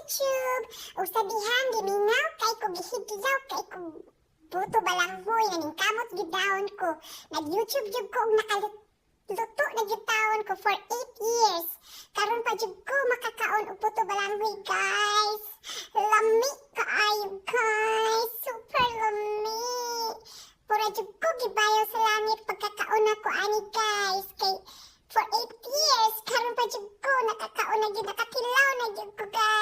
YouTube. O sa dihang gimingaw kay ko gihidlaw kay ko buto balanghoy naning kamot gidawon ko. Nag-YouTube jud ko og nakaluto na gyud taon ko for 8 years. Karon pa jud ko makakaon og buto balanghoy, guys. Lami kaayo, guys. Super lami. Pura jud ko gibayaw sa langit pagkakaon ako ani, guys. Kay for 8 years karon pa jud ko nakakaon na gyud, nakatilaw na gyud ko, guys.